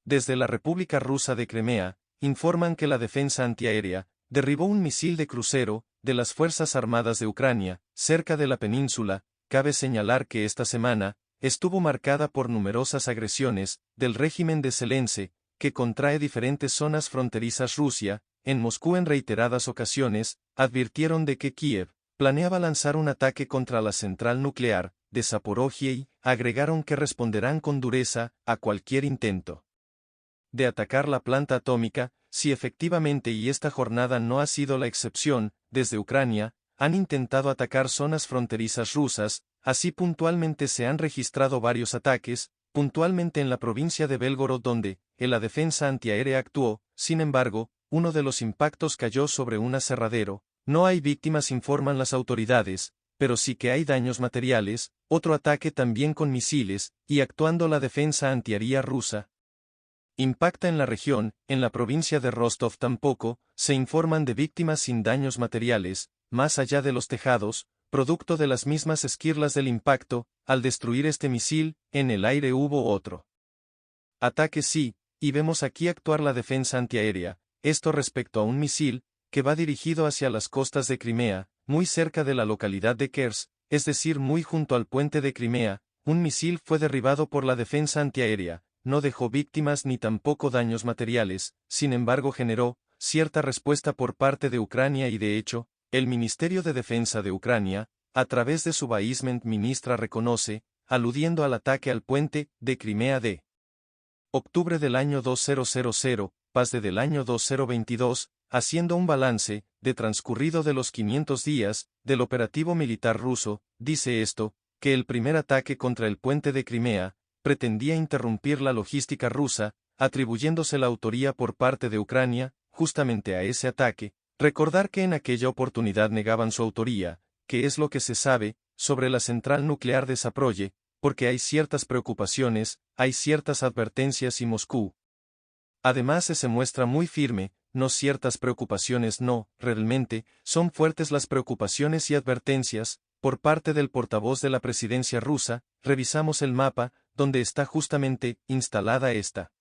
Desde la República Rusa de Crimea, informan que la defensa antiaérea derribó un misil de crucero de las Fuerzas Armadas de Ucrania, cerca de la península. Cabe señalar que esta semana estuvo marcada por numerosas agresiones del régimen de Zelensky, que contrae diferentes zonas fronterizas Rusia. En Moscú en reiteradas ocasiones advirtieron de que Kiev planeaba lanzar un ataque contra la central nuclear de Zaporojia y agregaron que responderán con dureza a cualquier intento de atacar la planta atómica. Si efectivamente y esta jornada no ha sido la excepción, desde Ucrania han intentado atacar zonas fronterizas rusas. Así puntualmente se han registrado varios ataques, puntualmente en la provincia de Belgorod donde la defensa antiaérea actuó. Sin embargo, uno de los impactos cayó sobre un aserradero. No hay víctimas, informan las autoridades, pero sí que hay daños materiales. Otro ataque también con misiles, y actuando la defensa antiaérea rusa impacta en la región. En la provincia de Rostov tampoco se informan de víctimas sin daños materiales, más allá de los tejados, producto de las mismas esquirlas del impacto. Al destruir este misil, en el aire hubo otro ataque, sí, y vemos aquí actuar la defensa antiaérea. Esto respecto a un misil que va dirigido hacia las costas de Crimea, muy cerca de la localidad de Kers, es decir, muy junto al puente de Crimea. Un misil fue derribado por la defensa antiaérea, no dejó víctimas ni tampoco daños materiales. Sin embargo generó cierta respuesta por parte de Ucrania y de hecho, el Ministerio de Defensa de Ucrania, a través de su Viceministra ministra reconoce, aludiendo al ataque al puente de Crimea de octubre del año 2000, paz del año 2022, haciendo un balance de transcurrido de los 500 días del operativo militar ruso, dice esto, que el primer ataque contra el puente de Crimea pretendía interrumpir la logística rusa, atribuyéndose la autoría por parte de Ucrania, justamente a ese ataque. Recordar que en aquella oportunidad negaban su autoría, que es lo que se sabe sobre la central nuclear de Zaporozhye, porque hay ciertas preocupaciones, hay ciertas advertencias y Moscú además se muestra muy firme. No, ciertas preocupaciones no, realmente, son fuertes las preocupaciones y advertencias, por parte del portavoz de la presidencia rusa. Revisamos el mapa, donde está justamente instalada esta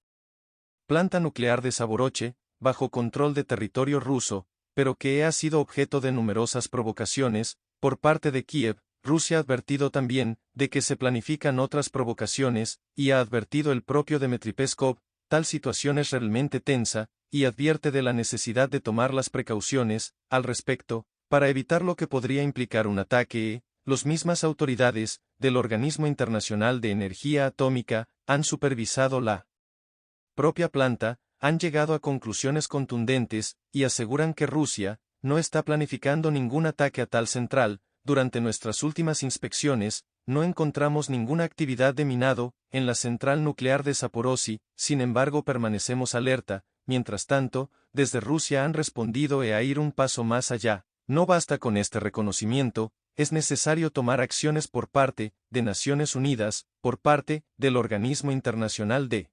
planta nuclear de Zaporozhye, bajo control de territorio ruso, pero que ha sido objeto de numerosas provocaciones, por parte de Kiev. Rusia ha advertido también, de que se planifican otras provocaciones, y ha advertido el propio Dmitry Peskov, tal situación es realmente tensa, y advierte de la necesidad de tomar las precauciones, al respecto, para evitar lo que podría implicar un ataque. Las mismas autoridades, del Organismo Internacional de Energía Atómica, han supervisado la propia planta, han llegado a conclusiones contundentes, y aseguran que Rusia no está planificando ningún ataque a tal central. Durante nuestras últimas inspecciones, no encontramos ninguna actividad de minado en la central nuclear de Zaporozhye. Sin embargo permanecemos alerta. Mientras tanto, desde Rusia han respondido a ir un paso más allá. No basta con este reconocimiento, es necesario tomar acciones por parte de Naciones Unidas, por parte del Organismo Internacional de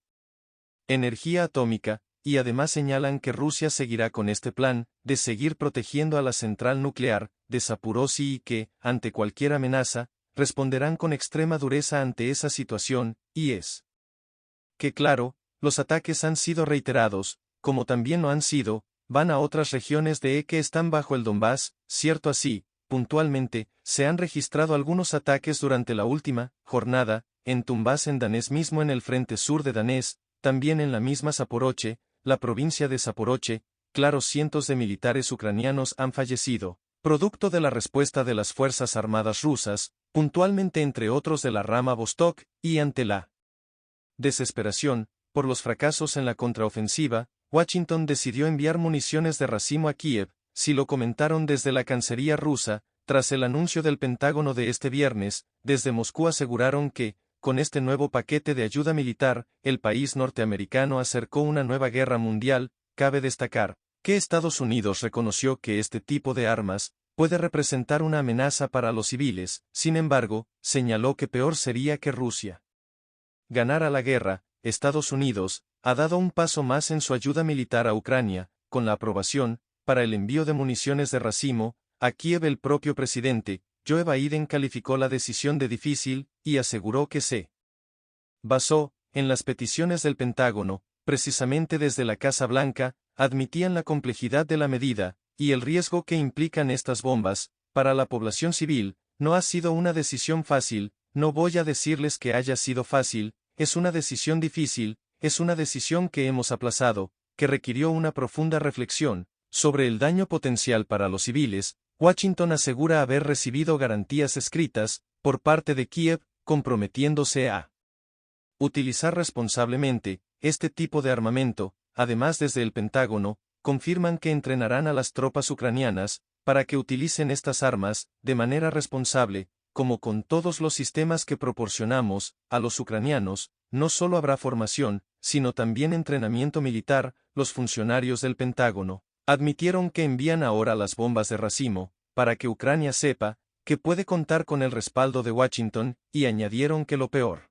Energía Atómica, y además señalan que Rusia seguirá con este plan de seguir protegiendo a la central nuclear de Zaporozhye y que, ante cualquier amenaza, responderán con extrema dureza ante esa situación. Y es que claro, los ataques han sido reiterados, como también lo han sido, van a otras regiones de que están bajo el Donbass. Cierto así, puntualmente, se han registrado algunos ataques durante la última jornada, en Donbass, en Donetsk mismo, en el frente sur de Donetsk, también en la misma Zaporozhye, la provincia de Zaporozhye. Claro, cientos de militares ucranianos han fallecido, producto de la respuesta de las Fuerzas Armadas rusas, puntualmente entre otros de la rama Vostok, y ante la desesperación por los fracasos en la contraofensiva, Washington decidió enviar municiones de racimo a Kiev. Si lo comentaron desde la Cancillería rusa, tras el anuncio del Pentágono de este viernes. Desde Moscú aseguraron que, con este nuevo paquete de ayuda militar, el país norteamericano acercó una nueva guerra mundial. Cabe destacar que Estados Unidos reconoció que este tipo de armas puede representar una amenaza para los civiles. Sin embargo, señaló que peor sería que Rusia ganara la guerra. Estados Unidos ha dado un paso más en su ayuda militar a Ucrania, con la aprobación para el envío de municiones de racimo a Kiev. El propio presidente Joe Biden calificó la decisión de difícil, y aseguró que se basó en las peticiones del Pentágono. precisamente desde la Casa Blanca, admitían la complejidad de la medida, y el riesgo que implican estas bombas, para la población civil. No ha sido una decisión fácil, no voy a decirles que haya sido fácil, es una decisión difícil, es una decisión que hemos aplazado, que requirió una profunda reflexión sobre el daño potencial para los civiles. Washington asegura haber recibido garantías escritas, por parte de Kiev, comprometiéndose a utilizar responsablemente este tipo de armamento. Además, desde el Pentágono, confirman que entrenarán a las tropas ucranianas, para que utilicen estas armas, de manera responsable, como con todos los sistemas que proporcionamos a los ucranianos. No solo habrá formación, sino también entrenamiento militar. Los funcionarios del Pentágono admitieron que envían ahora las bombas de racimo, para que Ucrania sepa que puede contar con el respaldo de Washington, y añadieron que lo peor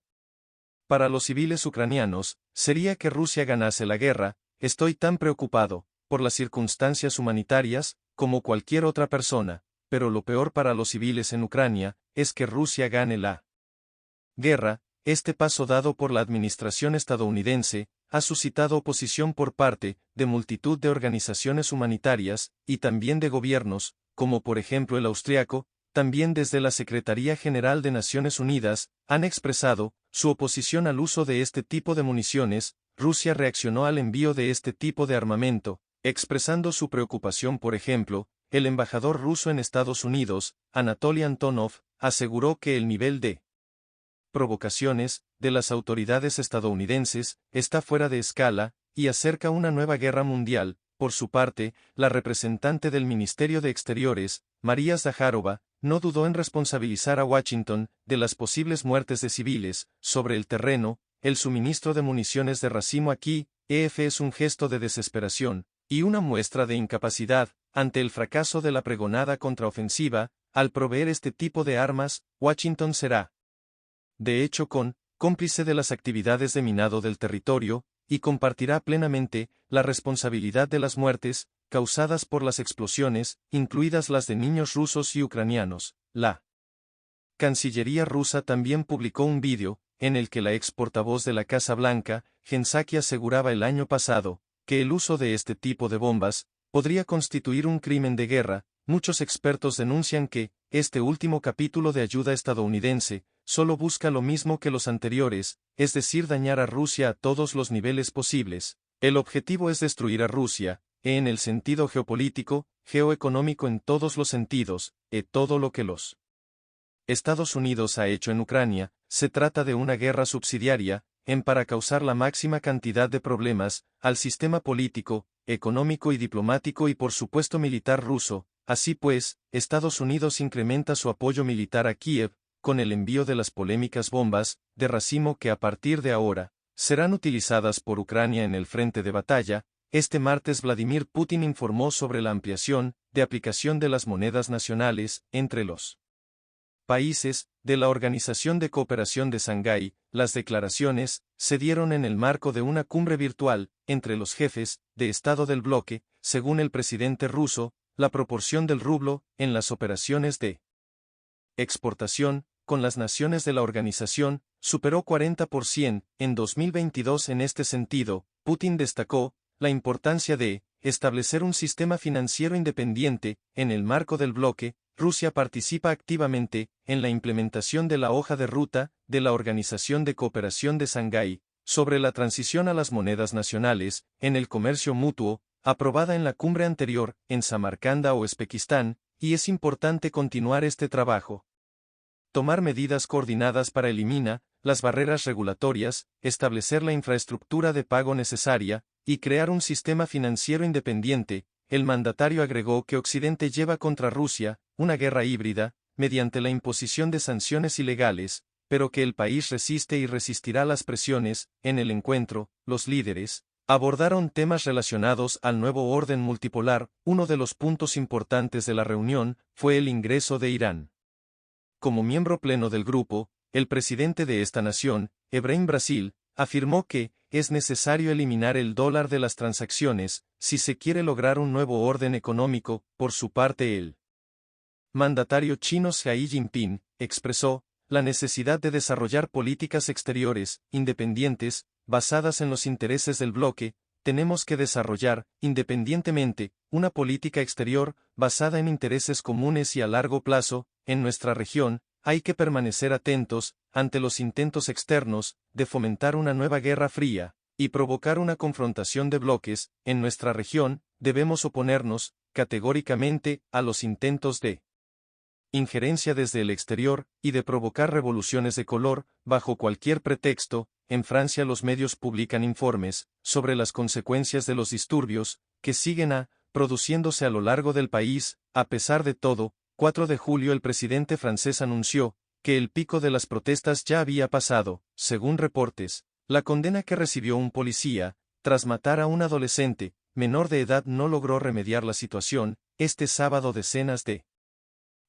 para los civiles ucranianos sería que Rusia ganase la guerra. Estoy tan preocupado por las circunstancias humanitarias como cualquier otra persona, pero lo peor para los civiles en Ucrania es que Rusia gane la guerra. Este paso dado por la administración estadounidense ha suscitado oposición por parte de multitud de organizaciones humanitarias y también de gobiernos, como por ejemplo el austriaco. También desde la Secretaría General de Naciones Unidas han expresado su oposición al uso de este tipo de municiones. Rusia reaccionó al envío de este tipo de armamento, expresando su preocupación. Por ejemplo, el embajador ruso en Estados Unidos, Anatoly Antonov, aseguró que el nivel de provocaciones de las autoridades estadounidenses está fuera de escala y acerca una nueva guerra mundial. Por su parte, la representante del Ministerio de Exteriores, María Zakharova, no dudó en responsabilizar a Washington de las posibles muertes de civiles. Sobre el terreno, el suministro de municiones de racimo a Kiev es un gesto de desesperación y una muestra de incapacidad ante el fracaso de la pregonada contraofensiva. Al proveer este tipo de armas, Washington será, de hecho, cómplice de las actividades de minado del territorio, y compartirá plenamente la responsabilidad de las muertes causadas por las explosiones, incluidas las de niños rusos y ucranianos. La Cancillería rusa también publicó un vídeo, en el que la ex portavoz de la Casa Blanca, Jen Psaki, aseguraba el año pasado que el uso de este tipo de bombas podría constituir un crimen de guerra. Muchos expertos denuncian que este último capítulo de ayuda estadounidense solo busca lo mismo que los anteriores, es decir, dañar a Rusia a todos los niveles posibles. El objetivo es destruir a Rusia, en el sentido geopolítico, geoeconómico, en todos los sentidos, todo lo que los Estados Unidos ha hecho en Ucrania. Se trata de una guerra subsidiaria, para causar la máxima cantidad de problemas al sistema político, económico y diplomático y por supuesto militar ruso. Así pues, Estados Unidos incrementa su apoyo militar a Kiev, con el envío de las polémicas bombas de racimo que a partir de ahora serán utilizadas por Ucrania en el frente de batalla. Este martes Vladimir Putin informó sobre la ampliación de aplicación de las monedas nacionales entre los países de la Organización de Cooperación de Shanghái. Las declaraciones se dieron en el marco de una cumbre virtual entre los jefes de Estado del bloque. Según el presidente ruso, la proporción del rublo en las operaciones de exportación con las naciones de la organización superó 40% en 2022. En este sentido, Putin destacó la importancia de establecer un sistema financiero independiente. En el marco del bloque, Rusia participa activamente en la implementación de la hoja de ruta de la Organización de Cooperación de Shanghái sobre la transición a las monedas nacionales en el comercio mutuo, aprobada en la cumbre anterior en Samarcanda o Uzbekistán, y es importante continuar este trabajo. Tomar medidas coordinadas para eliminar las barreras regulatorias, establecer la infraestructura de pago necesaria, y crear un sistema financiero independiente. El mandatario agregó que Occidente lleva contra Rusia una guerra híbrida, mediante la imposición de sanciones ilegales, pero que el país resiste y resistirá las presiones. En el encuentro, los líderes abordaron temas relacionados al nuevo orden multipolar. Uno de los puntos importantes de la reunión fue el ingreso de Irán como miembro pleno del grupo. El presidente de esta nación, Ebrahim Brasil, afirmó que es necesario eliminar el dólar de las transacciones si se quiere lograr un nuevo orden económico. Por su parte, el mandatario chino Xi Jinping expresó la necesidad de desarrollar políticas exteriores independientes basadas en los intereses del bloque, tenemos que desarrollar, independientemente, una política exterior, basada en intereses comunes y a largo plazo. En nuestra región, hay que permanecer atentos, ante los intentos externos, de fomentar una nueva guerra fría, y provocar una confrontación de bloques. En nuestra región, debemos oponernos, categóricamente, a los intentos de injerencia desde el exterior, y de provocar revoluciones de color, bajo cualquier pretexto. En Francia los medios publican informes, sobre las consecuencias de los disturbios, que siguen produciéndose a lo largo del país. A pesar de todo, 4 de julio el presidente francés anunció, que el pico de las protestas ya había pasado. Según reportes, la condena que recibió un policía, tras matar a un adolescente, menor de edad no logró remediar la situación. Este sábado decenas de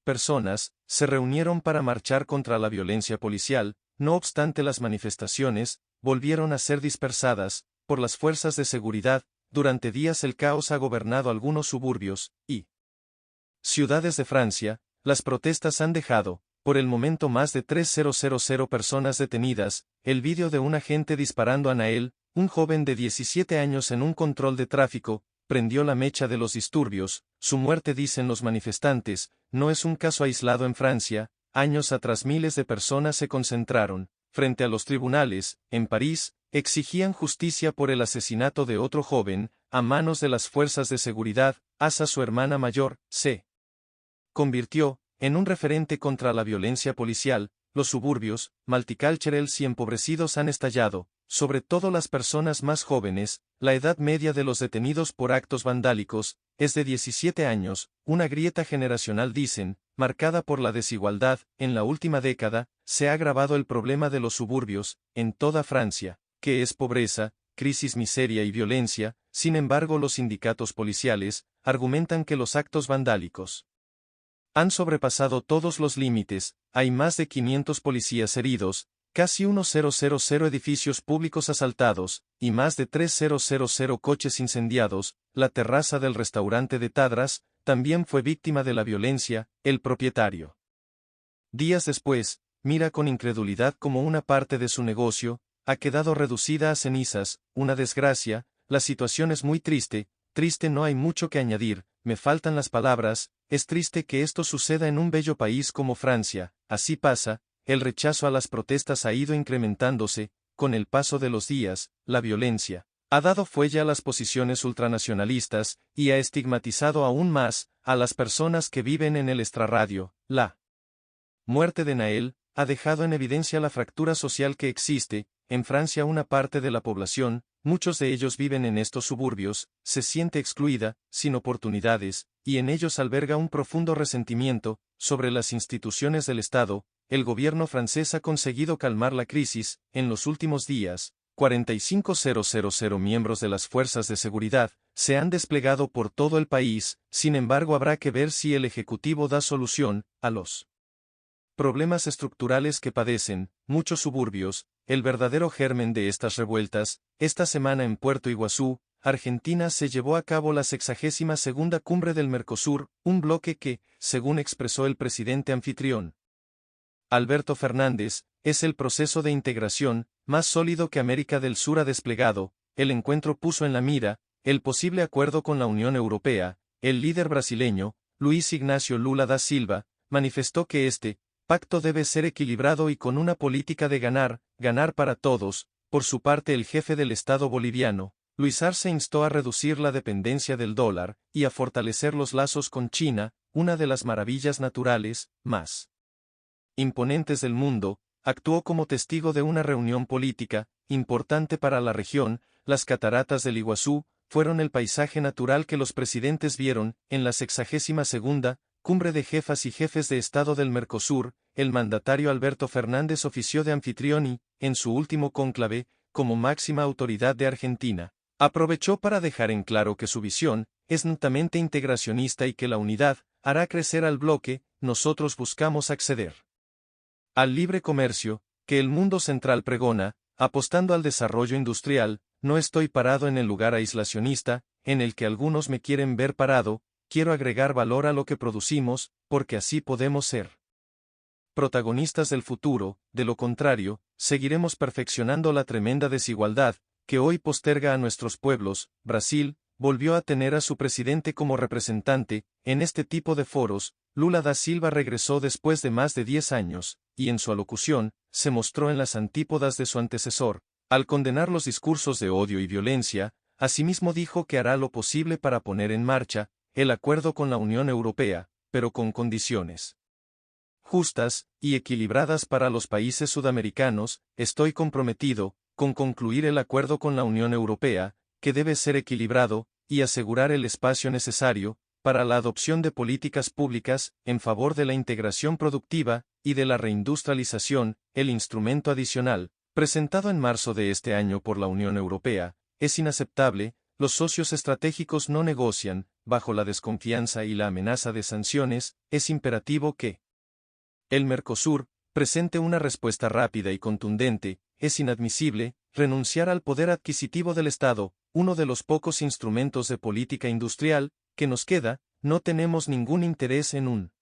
personas se reunieron para marchar contra la violencia policial. No obstante, las manifestaciones volvieron a ser dispersadas por las fuerzas de seguridad. Durante días el caos ha gobernado algunos suburbios y ciudades de Francia. Las protestas han dejado, por el momento, más de 3.000 personas detenidas. El vídeo de un agente disparando a Nael, un joven de 17 años en un control de tráfico, prendió la mecha de los disturbios. Su muerte, dicen los manifestantes, no es un caso aislado en Francia. Años atrás miles de personas se concentraron, frente a los tribunales, en París, exigían justicia por el asesinato de otro joven, a manos de las fuerzas de seguridad. Asa, su hermana mayor, se convirtió en un referente contra la violencia policial. Los suburbios, multiculturales y empobrecidos han estallado, sobre todo las personas más jóvenes. La edad media de los detenidos por actos vandálicos es de 17 años, una grieta generacional, dicen, marcada por la desigualdad. En la última década, se ha agravado el problema de los suburbios, en toda Francia, que es pobreza, crisis, miseria y violencia. Sin embargo, los sindicatos policiales argumentan que los actos vandálicos han sobrepasado todos los límites. Hay más de 500 policías heridos, casi 1.000 edificios públicos asaltados, y más de 3.000 coches incendiados. La terraza del restaurante de Tadras también fue víctima de la violencia. El propietario, días después, mira con incredulidad cómo una parte de su negocio ha quedado reducida a cenizas. Una desgracia. La situación es muy triste, no hay mucho que añadir, me faltan las palabras. Es triste que esto suceda en un bello país como Francia. Así pasa. El rechazo a las protestas ha ido incrementándose. Con el paso de los días, la violencia ha dado fuelle a las posiciones ultranacionalistas, y ha estigmatizado aún más a las personas que viven en el extrarradio. La muerte de Nael ha dejado en evidencia la fractura social que existe. En Francia una parte de la población, muchos de ellos viven en estos suburbios, se siente excluida, sin oportunidades, y en ellos alberga un profundo resentimiento sobre las instituciones del Estado. El gobierno francés ha conseguido calmar la crisis. En los últimos días, 45.000 miembros de las fuerzas de seguridad se han desplegado por todo el país. Sin embargo, habrá que ver si el Ejecutivo da solución a los problemas estructurales que padecen muchos suburbios. El verdadero germen de estas revueltas. Esta semana en Puerto Iguazú, Argentina, se llevó a cabo la 62ª cumbre del Mercosur, un bloque que, según expresó el presidente anfitrión, Alberto Fernández, es el proceso de integración más sólido que América del Sur ha desplegado. El encuentro puso en la mira el posible acuerdo con la Unión Europea. El líder brasileño, Luiz Ignacio Lula da Silva, manifestó que este pacto debe ser equilibrado y con una política de ganar para todos. Por su parte, el jefe del Estado boliviano, Luis Arce, instó a reducir la dependencia del dólar y a fortalecer los lazos con China, una de las maravillas naturales más imponentes del mundo. Actuó como testigo de una reunión política importante para la región. Las cataratas del Iguazú fueron el paisaje natural que los presidentes vieron en la 62ª Cumbre de Jefas y Jefes de Estado del Mercosur. El mandatario Alberto Fernández ofició de anfitrión y, en su último cónclave, como máxima autoridad de Argentina, aprovechó para dejar en claro que su visión es netamente integracionista y que la unidad hará crecer al bloque. Nosotros buscamos acceder al libre comercio, que el mundo central pregona, apostando al desarrollo industrial. No estoy parado en el lugar aislacionista, en el que algunos me quieren ver parado. Quiero agregar valor a lo que producimos, porque así podemos ser protagonistas del futuro, de lo contrario, seguiremos perfeccionando la tremenda desigualdad, que hoy posterga a nuestros pueblos. Brasil volvió a tener a su presidente como representante. En este tipo de foros, Lula da Silva regresó después de más de 10 años, y en su alocución, se mostró en las antípodas de su antecesor. Al condenar los discursos de odio y violencia, asimismo dijo que hará lo posible para poner en marcha el acuerdo con la Unión Europea, pero con condiciones justas y equilibradas para los países sudamericanos. Estoy comprometido con concluir el acuerdo con la Unión Europea, que debe ser equilibrado, y asegurar el espacio necesario para la adopción de políticas públicas en favor de la integración productiva y de la reindustrialización. El instrumento adicional, presentado en marzo de este año por la Unión Europea, es inaceptable. Los socios estratégicos no negocian. Bajo la desconfianza y la amenaza de sanciones, es imperativo que el Mercosur presente una respuesta rápida y contundente. Es inadmisible renunciar al poder adquisitivo del Estado, uno de los pocos instrumentos de política industrial que nos queda. No tenemos ningún interés en un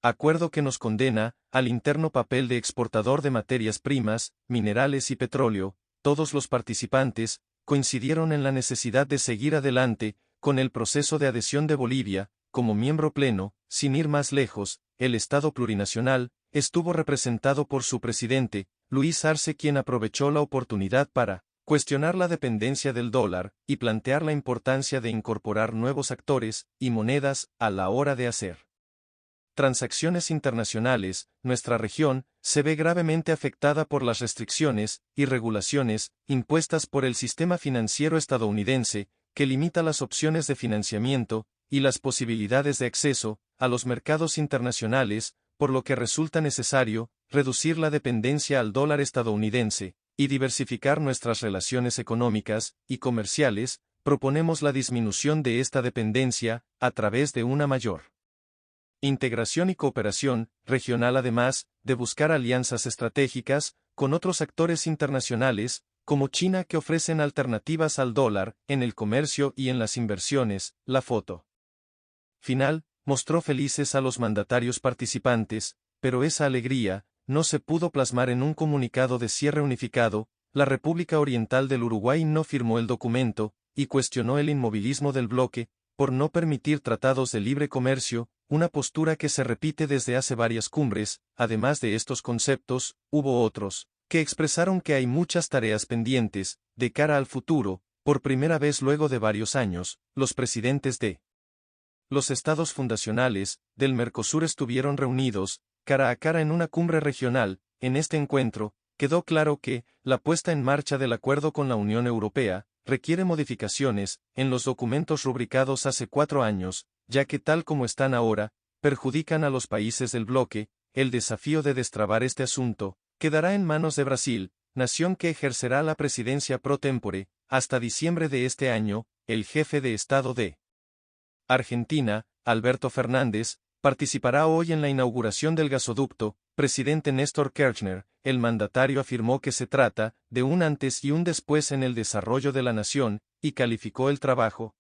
acuerdo que nos condena al interno papel de exportador de materias primas, minerales y petróleo. Todos los participantes coincidieron en la necesidad de seguir adelante con el proceso de adhesión de Bolivia como miembro pleno. Sin ir más lejos, el Estado plurinacional estuvo representado por su presidente, Luis Arce, quien aprovechó la oportunidad para cuestionar la dependencia del dólar y plantear la importancia de incorporar nuevos actores y monedas a la hora de hacer transacciones internacionales. Nuestra región se ve gravemente afectada por las restricciones y regulaciones impuestas por el sistema financiero estadounidense, que limita las opciones de financiamiento y las posibilidades de acceso a los mercados internacionales, por lo que resulta necesario reducir la dependencia al dólar estadounidense y diversificar nuestras relaciones económicas y comerciales. Proponemos la disminución de esta dependencia a través de una mayor integración y cooperación regional, además de buscar alianzas estratégicas con otros actores internacionales, como China, que ofrecen alternativas al dólar en el comercio y en las inversiones. La foto final mostró felices a los mandatarios participantes, pero esa alegría no se pudo plasmar en un comunicado de cierre unificado. La República Oriental del Uruguay no firmó el documento y cuestionó el inmovilismo del bloque por no permitir tratados de libre comercio, una postura que se repite desde hace varias cumbres. Además de estos conceptos, hubo otros que expresaron que hay muchas tareas pendientes de cara al futuro. Por primera vez luego de varios años, los presidentes de los estados fundacionales del Mercosur estuvieron reunidos cara a cara en una cumbre regional. En este encuentro, quedó claro que la puesta en marcha del acuerdo con la Unión Europea requiere modificaciones en los documentos rubricados hace 4 años, ya que tal como están ahora, perjudican a los países del bloque. El desafío de destrabar este asunto quedará en manos de Brasil, nación que ejercerá la presidencia pro tempore hasta diciembre de este año. El jefe de Estado de Argentina, Alberto Fernández, participará hoy en la inauguración del gasoducto. Presidente Néstor Kirchner, el mandatario, afirmó que se trata de un antes y un después en el desarrollo de la nación, y calificó el trabajo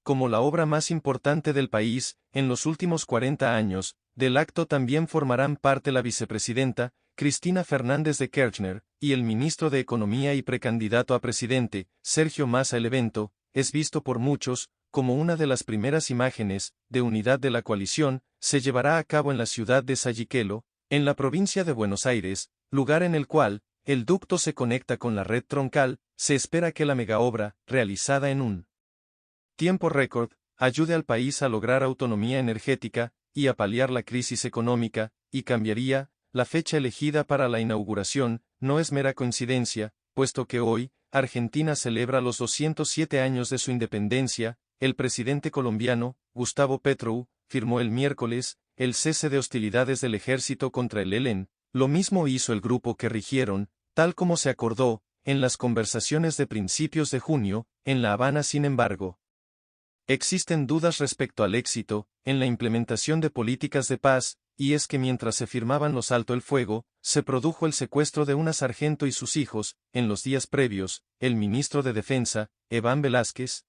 como la obra más importante del país en los últimos 40 años. Del acto también formarán parte la vicepresidenta, Cristina Fernández de Kirchner, y el ministro de Economía y precandidato a presidente, Sergio Massa. El evento es visto por muchos como una de las primeras imágenes de unidad de la coalición. Se llevará a cabo en la ciudad de Salliqueló, en la provincia de Buenos Aires, lugar en el cual el ducto se conecta con la red troncal. Se espera que la megaobra, realizada en un tiempo récord, ayude al país a lograr autonomía energética y a paliar la crisis económica, y cambiaría la fecha elegida para la inauguración. No es mera coincidencia, puesto que hoy Argentina celebra los 207 años de su independencia. El presidente colombiano, Gustavo Petro, firmó el miércoles el cese de hostilidades del ejército contra el ELN. Lo mismo hizo el grupo que rigieron, tal como se acordó en las conversaciones de principios de junio en La Habana. Sin embargo, existen dudas respecto al éxito en la implementación de políticas de paz, y es que mientras se firmaban los alto el fuego, se produjo el secuestro de una sargento y sus hijos. En los días previos, el ministro de Defensa, Iván Velásquez,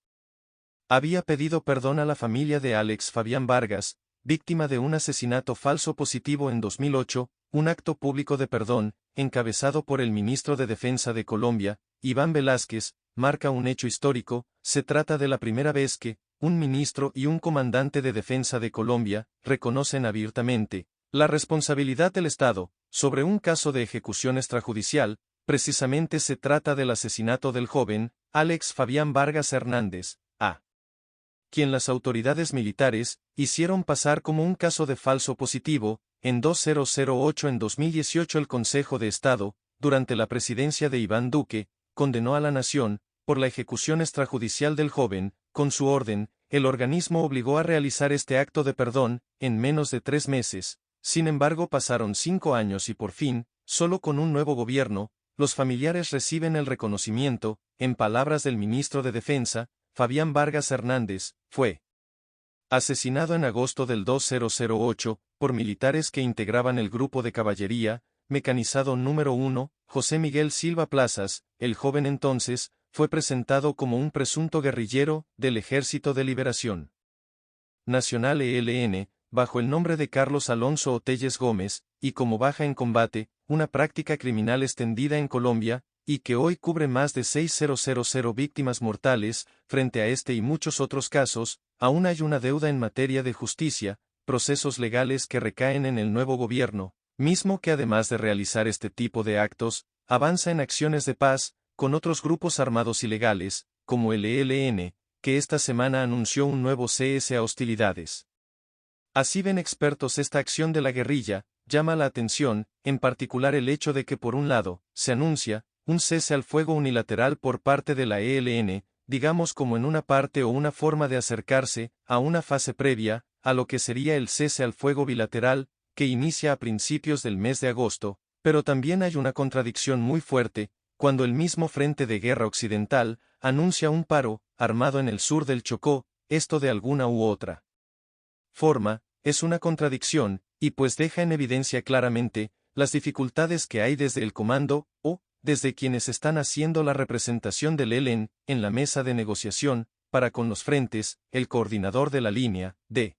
había pedido perdón a la familia de Alex Fabián Vargas víctima de un asesinato falso positivo en 2008, un acto público de perdón, encabezado por el ministro de Defensa de Colombia, Iván Velásquez, marca un hecho histórico. Se trata de la primera vez que, un ministro y un comandante de defensa de Colombia, reconocen abiertamente la responsabilidad del Estado sobre un caso de ejecución extrajudicial. Precisamente se trata del asesinato del joven, Alex Fabián Vargas Hernández, a quien las autoridades militares hicieron pasar como un caso de falso positivo. En 2008 en 2018 el Consejo de Estado, durante la presidencia de Iván Duque, condenó a la nación por la ejecución extrajudicial del joven. Con su orden, el organismo obligó a realizar este acto de perdón en menos de 3 meses. Sin embargo, pasaron 5 años y por fin, solo con un nuevo gobierno, los familiares reciben el reconocimiento. En palabras del ministro de Defensa, Fabián Vargas Hernández, fue asesinado en agosto del 2008, por militares que integraban el Grupo de Caballería Mecanizado número 1, José Miguel Silva Plazas. El joven entonces fue presentado como un presunto guerrillero del Ejército de Liberación Nacional ELN, bajo el nombre de Carlos Alonso Otelles Gómez, y como baja en combate, una práctica criminal extendida en Colombia, y que hoy cubre más de 6.000 víctimas mortales. Frente a este y muchos otros casos, aún hay una deuda en materia de justicia, procesos legales que recaen en el nuevo gobierno, mismo que además de realizar este tipo de actos, avanza en acciones de paz, con otros grupos armados ilegales, como el ELN, que esta semana anunció un nuevo cese a hostilidades. Así ven expertos, esta acción de la guerrilla llama la atención, en particular el hecho de que por un lado, se anuncia un cese al fuego unilateral por parte de la ELN, digamos como en una parte o una forma de acercarse a una fase previa a lo que sería el cese al fuego bilateral, que inicia a principios del mes de agosto, pero también hay una contradicción muy fuerte, cuando el mismo Frente de Guerra Occidental anuncia un paro armado en el sur del Chocó. Esto de alguna u otra forma es una contradicción, y pues deja en evidencia claramente las dificultades que hay desde el comando, o desde quienes están haciendo la representación del ELN en la mesa de negociación, para con los frentes. El coordinador de la línea de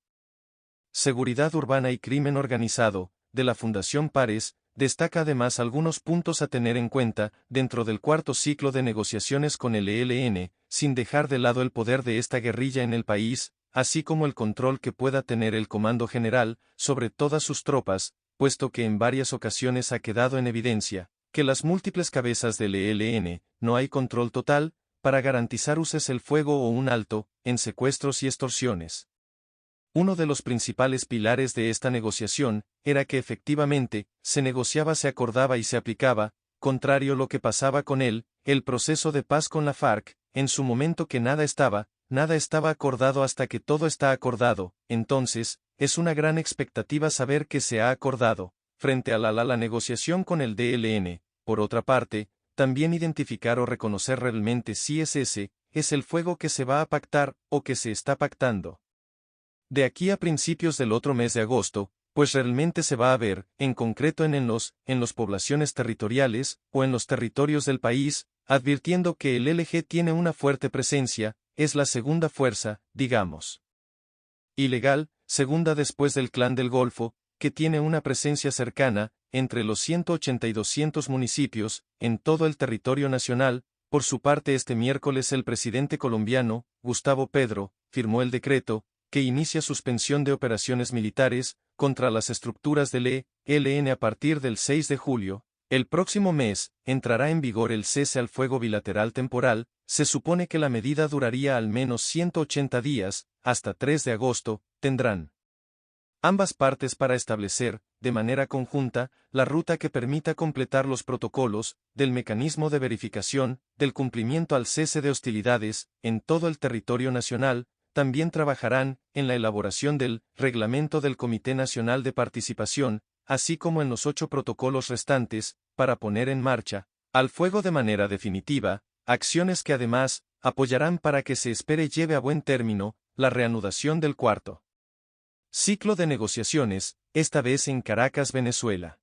Seguridad Urbana y Crimen Organizado de la Fundación Pares destaca además algunos puntos a tener en cuenta dentro del cuarto ciclo de negociaciones con el ELN, sin dejar de lado el poder de esta guerrilla en el país, así como el control que pueda tener el Comando General sobre todas sus tropas, puesto que en varias ocasiones ha quedado en evidencia que las múltiples cabezas del ELN no hay control total para garantizar un cese el fuego o un alto en secuestros y extorsiones. Uno de los principales pilares de esta negociación era que efectivamente se negociaba, se acordaba y se aplicaba, contrario a lo que pasaba con el proceso de paz con la FARC, en su momento que nada estaba acordado hasta que todo está acordado. Entonces, es una gran expectativa saber qué se ha acordado. Frente a la negociación con el DLN, por otra parte, también identificar o reconocer realmente si ese es el fuego que se va a pactar o que se está pactando. De aquí a principios del otro mes de agosto, pues realmente se va a ver, en concreto en los poblaciones territoriales, o en los territorios del país, advirtiendo que el LG tiene una fuerte presencia, es la segunda fuerza, digamos, ilegal, segunda después del Clan del Golfo, que tiene una presencia cercana, entre los 180 y 200 municipios, en todo el territorio nacional. Por su parte, este miércoles el presidente colombiano, Gustavo Petro, firmó el decreto que inicia suspensión de operaciones militares contra las estructuras del ELN a partir del 6 de julio. El próximo mes entrará en vigor el cese al fuego bilateral temporal. Se supone que la medida duraría al menos 180 días, hasta 3 de agosto, tendrán ambas partes para establecer, de manera conjunta, la ruta que permita completar los protocolos del mecanismo de verificación del cumplimiento al cese de hostilidades en todo el territorio nacional. También trabajarán en la elaboración del reglamento del Comité Nacional de Participación, así como en los 8 protocolos restantes, para poner en marcha, al fuego de manera definitiva, acciones que además apoyarán para que se espere lleve a buen término la reanudación del cuarto ciclo de negociaciones, esta vez en Caracas, Venezuela.